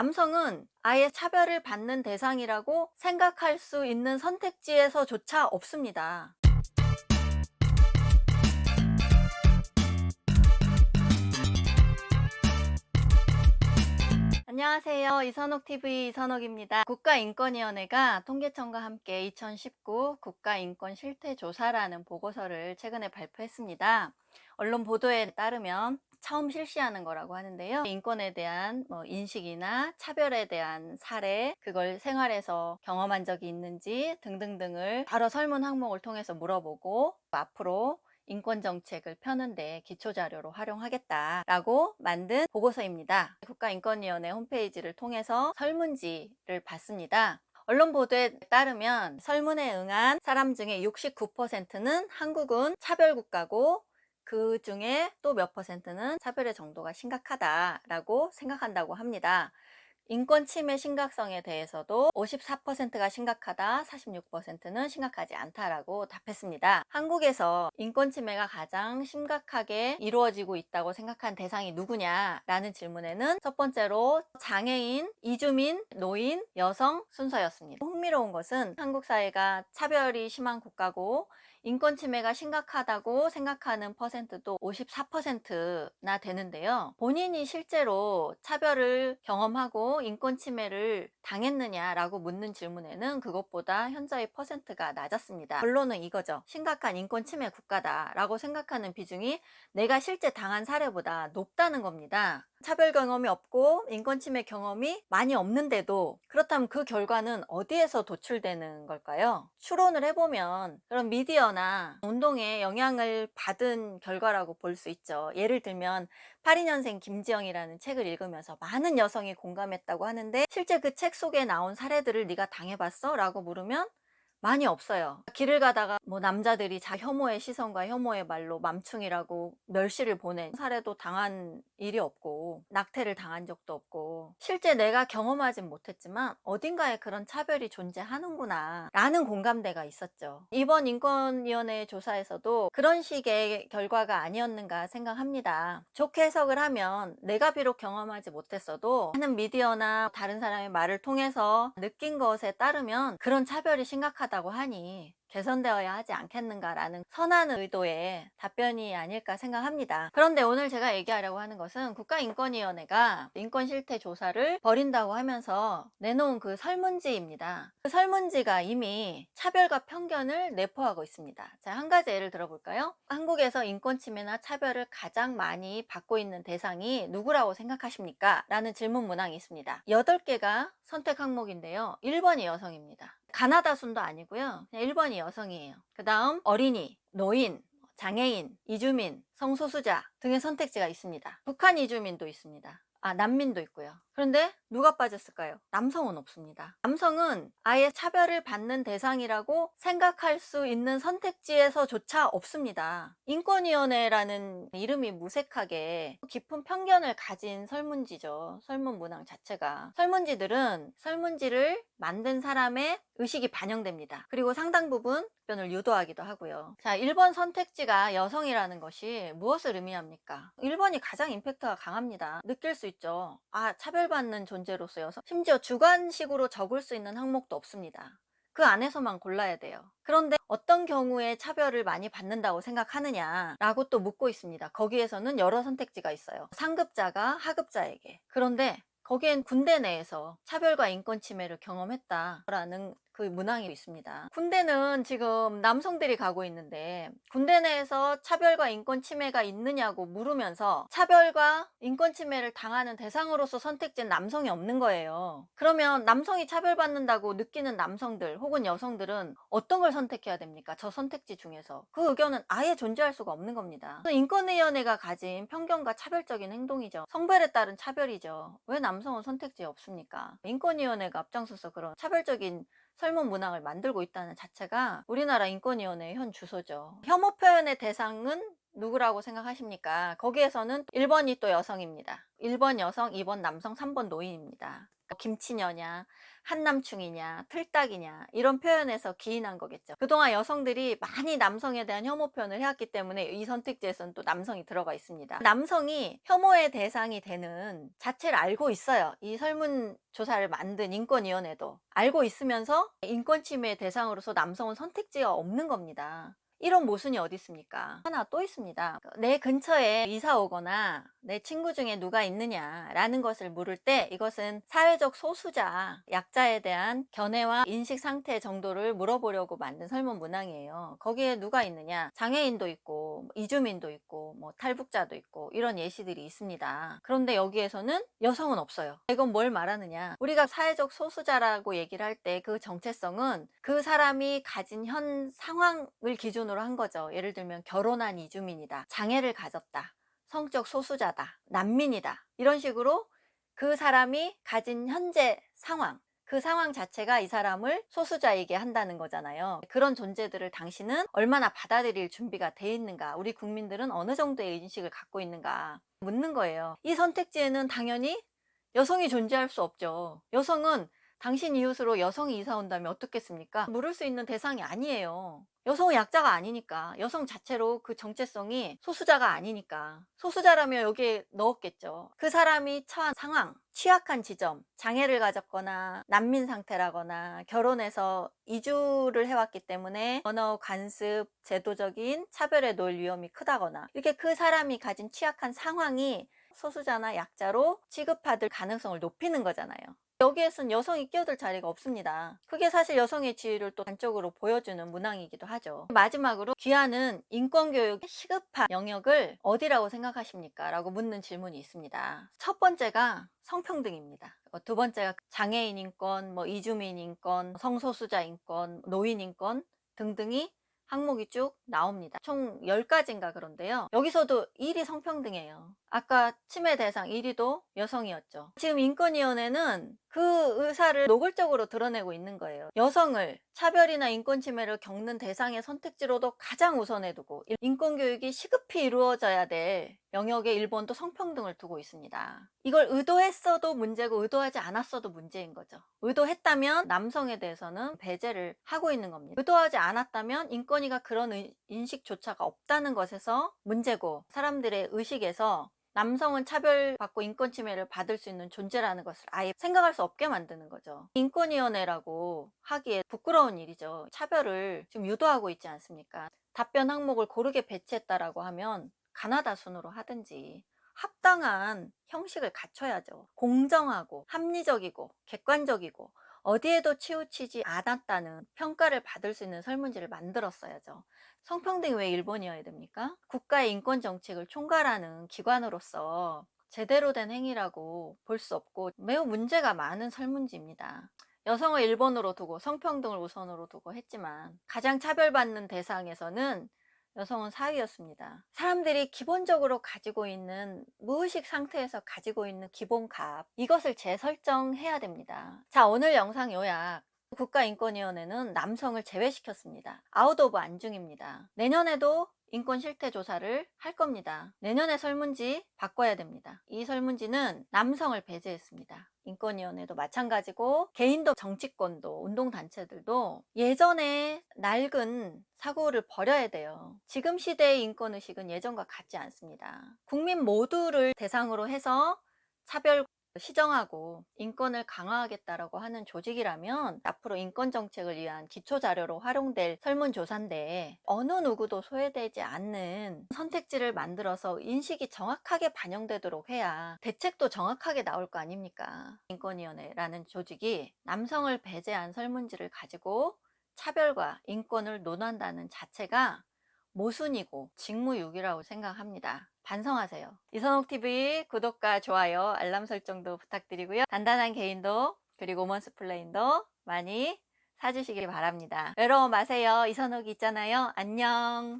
남성은 아예 차별을 받는 대상이라고 생각할 수 있는 선택지에서조차 없습니다. 안녕하세요. 이선옥TV 이선옥입니다. 국가인권위원회가 통계청과 함께 2019 국가인권실태조사라는 보고서를 최근에 발표했습니다. 언론 보도에 따르면 처음 실시하는 거라고 하는데요. 인권에 대한 인식이나 차별에 대한 사례, 그걸 생활에서 경험한 적이 있는지 등등등을 바로 설문 항목을 통해서 물어보고 앞으로 인권 정책을 펴는데 기초 자료로 활용하겠다라고 만든 보고서입니다. 국가인권위원회 홈페이지를 통해서 설문지를 봤습니다. 언론 보도에 따르면 설문에 응한 사람 중에 69%는 한국은 차별국가고 그 중에 또 몇 퍼센트는 차별의 정도가 심각하다라고 생각한다고 합니다. 인권 침해 심각성에 대해서도 54%가 심각하다, 46%는 심각하지 않다라고 답했습니다. 한국에서 인권 침해가 가장 심각하게 이루어지고 있다고 생각한 대상이 누구냐라는 질문에는 첫 번째로 장애인, 이주민, 노인, 여성 순서였습니다. 흥미로운 것은 한국 사회가 차별이 심한 국가고 인권 침해가 심각하다고 생각하는 퍼센트도 54%나 되는데요. 본인이 실제로 차별을 경험하고 인권 침해를 당했느냐라고 묻는 질문에는 그것보다 현저히 퍼센트가 낮았습니다. 결론은 이거죠. 심각한 인권 침해 국가다라고 생각하는 비중이 내가 실제 당한 사례보다 높다는 겁니다. 차별 경험이 없고 인권 침해 경험이 많이 없는데도 그렇다면 그 결과는 어디에서 도출되는 걸까요? 추론을 해보면 그런 미디어나 운동에 영향을 받은 결과라고 볼 수 있죠. 예를 들면 82년생 김지영이라는 책을 읽으면서 많은 여성이 공감했다고 하는데 실제 그 책 속에 나온 사례들을 네가 당해봤어? 라고 물으면 많이 없어요. 길을 가다가 남자들이 혐오의 시선과 혐오의 말로 맘충이라고 멸시를 보낸 사례도 당한 일이 없고 낙태를 당한 적도 없고 실제 내가 경험하진 못했지만 어딘가에 그런 차별이 존재하는구나 라는 공감대가 있었죠. 이번 인권위원회 조사에서도 그런 식의 결과가 아니었는가 생각합니다. 좋게 해석을 하면 내가 비록 경험하지 못했어도 하는 미디어나 다른 사람의 말을 통해서 느낀 것에 따르면 그런 차별이 심각하다고 하니 개선되어야 하지 않겠는가라는 선한 의도의 답변이 아닐까 생각합니다. 그런데 오늘 제가 얘기하려고 하는 것은 국가인권위원회가 인권실태조사를 벌인다고 하면서 내놓은 그 설문지입니다. 그 설문지가 이미 차별과 편견을 내포하고 있습니다. 자, 한 가지 예를 들어볼까요? 한국에서 인권침해나 차별을 가장 많이 받고 있는 대상이 누구라고 생각하십니까? 라는 질문 문항이 있습니다. 8개가 선택 항목인데요. 1번이 여성입니다. 가나다 순도 아니고요. 그냥 1번이 여성이에요. 그 다음 어린이, 노인, 장애인, 이주민, 성소수자 등의 선택지가 있습니다. 북한 이주민도 있습니다. 난민도 있고요. 그런데 누가 빠졌을까요? 남성은 없습니다. 남성은 아예 차별을 받는 대상이라고 생각할 수 있는 선택지에서조차 없습니다. 인권위원회라는 이름이 무색하게 깊은 편견을 가진 설문지죠. 설문 문항 자체가. 설문지들은 설문지를 만든 사람의 의식이 반영됩니다. 그리고 상당 부분 답변을 유도하기도 하고요. 자, 1번 선택지가 여성이라는 것이 무엇을 의미합니까? 1번이 가장 임팩트가 강합니다. 느낄 수 있죠. 차별받는 존재로서 여성. 심지어 주관식으로 적을 수 있는 항목도 없습니다. 그 안에서만 골라야 돼요. 그런데 어떤 경우에 차별을 많이 받는다고 생각하느냐 라고 또 묻고 있습니다. 거기에서는 여러 선택지가 있어요. 상급자가 하급자에게. 그런데 거기엔 군대 내에서 차별과 인권 침해를 경험했다라는 그 문항이 있습니다. 군대는 지금 남성들이 가고 있는데 군대 내에서 차별과 인권 침해가 있느냐고 물으면서 차별과 인권 침해를 당하는 대상으로서 선택된 남성이 없는 거예요. 그러면 남성이 차별받는다고 느끼는 남성들 혹은 여성들은 어떤 걸 선택해야 됩니까? 저 선택지 중에서. 그 의견은 아예 존재할 수가 없는 겁니다. 인권위원회가 가진 편견과 차별적인 행동이죠. 성별에 따른 차별이죠. 왜 남성은 선택지에 없습니까? 인권위원회가 앞장서서 그런 차별적인 설문 문항을 만들고 있다는 자체가 우리나라 인권위원회의 현 주소죠. 혐오 표현의 대상은 누구라고 생각하십니까? 거기에서는 1번이 또 여성입니다. 1번 여성, 2번 남성, 3번 노인입니다. 김치녀냐, 한남충이냐, 틀딱이냐 이런 표현에서 기인한 거겠죠. 그동안 여성들이 많이 남성에 대한 혐오 표현을 해왔기 때문에 이 선택지에서는 또 남성이 들어가 있습니다. 남성이 혐오의 대상이 되는 자체를 알고 있어요. 이 설문조사를 만든 인권위원회도 알고 있으면서 인권침해 대상으로서 남성은 선택지가 없는 겁니다. 이런 모순이 어디 있습니까? 하나 또 있습니다. 내 근처에 이사 오거나 내 친구 중에 누가 있느냐라는 것을 물을 때 이것은 사회적 소수자, 약자에 대한 견해와 인식 상태 정도를 물어보려고 만든 설문 문항이에요. 거기에 누가 있느냐? 장애인도 있고 이주민도 있고 탈북자도 있고 이런 예시들이 있습니다. 그런데 여기에서는 여성은 없어요. 이건 뭘 말하느냐? 우리가 사회적 소수자라고 얘기를 할 때 그 정체성은 그 사람이 가진 현 상황을 기준으로 한 거죠. 예를 들면 결혼한 이주민이다, 장애를 가졌다, 성적 소수자다, 난민이다, 이런 식으로 그 사람이 가진 현재 상황, 그 상황 자체가 이 사람을 소수자이게 한다는 거잖아요. 그런 존재들을 당신은 얼마나 받아들일 준비가 돼 있는가, 우리 국민들은 어느 정도의 인식을 갖고 있는가 묻는 거예요. 이 선택지에는 당연히 여성이 존재할 수 없죠. 여성은 당신 이웃으로 여성이 이사 온다면 어떻겠습니까? 물을 수 있는 대상이 아니에요. 여성은 약자가 아니니까, 여성 자체로 그 정체성이 소수자가 아니니까. 소수자라면 여기에 넣었겠죠. 그 사람이 처한 상황, 취약한 지점, 장애를 가졌거나 난민 상태라거나 결혼해서 이주를 해왔기 때문에 언어 관습, 제도적인 차별에 놓일 위험이 크다거나, 이렇게 그 사람이 가진 취약한 상황이 소수자나 약자로 취급받을 가능성을 높이는 거잖아요. 여기에선 여성이 끼어들 자리가 없습니다. 그게 사실 여성의 지위를 또 단적으로 보여주는 문항이기도 하죠. 마지막으로 귀하는 인권교육의 시급한 영역을 어디라고 생각하십니까? 라고 묻는 질문이 있습니다. 첫 번째가 성평등입니다. 두 번째가 장애인 인권, 이주민 인권, 성소수자 인권, 노인 인권 등등이 항목이 쭉 나옵니다. 총 10가지인가 그런데요. 여기서도 1위 성평등이에요. 아까 침해 대상 1위도 여성이었죠. 지금 인권위원회는 그 의사를 노골적으로 드러내고 있는 거예요. 여성을 차별이나 인권 침해를 겪는 대상의 선택지로도 가장 우선해 두고 인권교육이 시급히 이루어져야 될 영역에 일본도 성평등을 두고 있습니다. 이걸 의도했어도 문제고 의도하지 않았어도 문제인 거죠. 의도했다면 남성에 대해서는 배제를 하고 있는 겁니다. 의도하지 않았다면 인권위가 그런 인식조차가 없다는 것에서 문제고, 사람들의 의식에서 남성은 차별받고 인권 침해를 받을 수 있는 존재라는 것을 아예 생각할 수 없게 만드는 거죠. 인권위원회라고 하기에 부끄러운 일이죠. 차별을 지금 유도하고 있지 않습니까? 답변 항목을 고르게 배치했다라고 하면 가나다 순으로 하든지 합당한 형식을 갖춰야죠. 공정하고 합리적이고 객관적이고 어디에도 치우치지 않았다는 평가를 받을 수 있는 설문지를 만들었어야죠. 성평등이 왜 일본이어야 됩니까? 국가의 인권 정책을 총괄하는 기관으로서 제대로 된 행위라고 볼 수 없고 매우 문제가 많은 설문지입니다. 여성을 1번으로 두고 성평등을 우선으로 두고 했지만 가장 차별받는 대상에서는 여성은 4위였습니다. 사람들이 기본적으로 가지고 있는, 무의식 상태에서 가지고 있는 기본값, 이것을 재설정해야 됩니다. 자, 오늘 영상 요약. 국가인권위원회는 남성을 제외시켰습니다. 아웃 오브 안중입니다. 내년에도 인권 실태 조사를 할 겁니다. 내년에 설문지 바꿔야 됩니다. 이 설문지는 남성을 배제했습니다. 인권위원회도 마찬가지고 개인도 정치권도 운동단체들도 예전에 낡은 사고를 버려야 돼요. 지금 시대의 인권의식은 예전과 같지 않습니다. 국민 모두를 대상으로 해서 차별 시정하고 인권을 강화하겠다라고 하는 조직이라면 앞으로 인권 정책을 위한 기초 자료로 활용될 설문조사인데, 어느 누구도 소외되지 않는 선택지를 만들어서 인식이 정확하게 반영되도록 해야 대책도 정확하게 나올 거 아닙니까? 인권위원회라는 조직이 남성을 배제한 설문지를 가지고 차별과 인권을 논한다는 자체가 모순이고 직무유기라고 생각합니다. 반성하세요. 이선옥TV 구독과 좋아요, 알람 설정도 부탁드리고요. 단단한 개인도 그리고 오먼스 플레인도 많이 사주시길 바랍니다. 외로워 마세요. 이선옥이 있잖아요. 안녕.